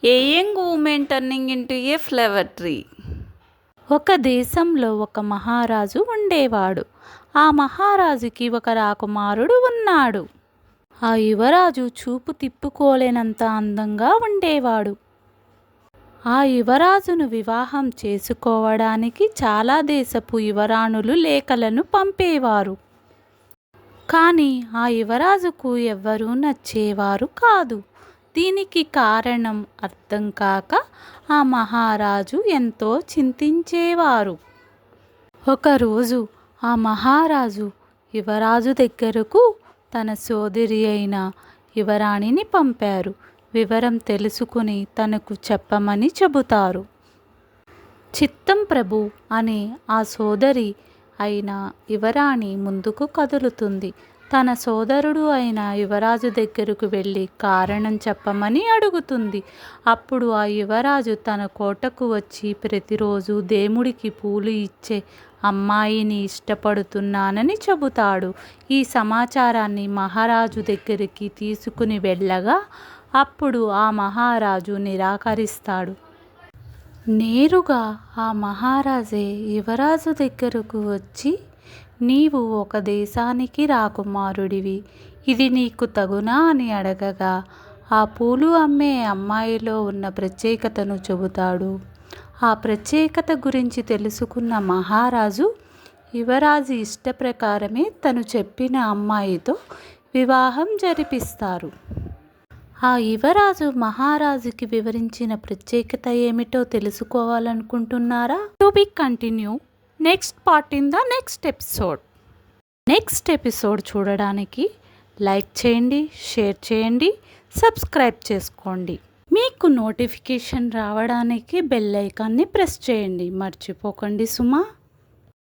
ఏ young women turning into ఏ flower tree. ఒక దేశంలో ఒక మహారాజు ఉండేవాడు. ఆ మహారాజుకి ఒక రాకుమారుడు ఉన్నాడు. ఆ యువరాజు చూపు తిప్పుకోలేనంత అందంగా ఉండేవాడు. ఆ యువరాజును వివాహం చేసుకోవడానికి చాలా దేశపు యువరాణులు లేఖలను పంపేవారు. కానీ ఆ యువరాజుకు ఎవ్వరూ నచ్చేవారు కాదు. దీనికి కారణం అర్థం కాక ఆ మహారాజు ఎంతో చింతించేవారు. ఒకరోజు ఆ మహారాజు యువరాజు దగ్గరకు తన సోదరి అయిన యువరాణిని పంపారు. వివరం తెలుసుకుని తనకు చెప్పమని చెబుతారు. చిత్తం ప్రభు అనే ఆ సోదరి అయిన యువరాణి ముందుకు కదులుతుంది. తన సోదరుడు అయిన యువరాజు దగ్గరకు వెళ్ళి కారణం చెప్పమని అడుగుతుంది. అప్పుడు ఆ యువరాజు తన కోటకు వచ్చి ప్రతిరోజు దేవుడికి పూలు ఇచ్చే అమ్మాయిని ఇష్టపడుతున్నానని చెబుతాడు. ఈ సమాచారాన్ని మహారాజు దగ్గరికి తీసుకుని వెళ్ళగా అప్పుడు ఆ మహారాజు నిరాకరిస్తాడు. నేరుగా ఆ మహారాజే యువరాజు దగ్గరకు వచ్చి, నీవు ఒక దేశానికి రాకుమారుడివి, ఇది నీకు తగునా అని అడగగా ఆ పూలు అమ్మే అమ్మాయిలో ఉన్న ప్రత్యేకతను చెబుతాడు. ఆ ప్రత్యేకత గురించి తెలుసుకున్న మహారాజు యువరాజు ఇష్టప్రకారమే తను చెప్పిన అమ్మాయితో వివాహం జరిపిస్తారు. ఆ యువరాజు మహారాజుకి వివరించిన ప్రత్యేకత ఏమిటో తెలుసుకోవాలనుకుంటున్నారా? To be continue next part in the next episode. Next episode చూడడానికి లైక్ చేయండి, షేర్ చేయండి, సబ్స్క్రైబ్ చేసుకోండి. మీకు నోటిఫికేషన్ రావడానికి బెల్ ఐకాన్ని ప్రెస్ చేయండి. మర్చిపోకండి సుమా.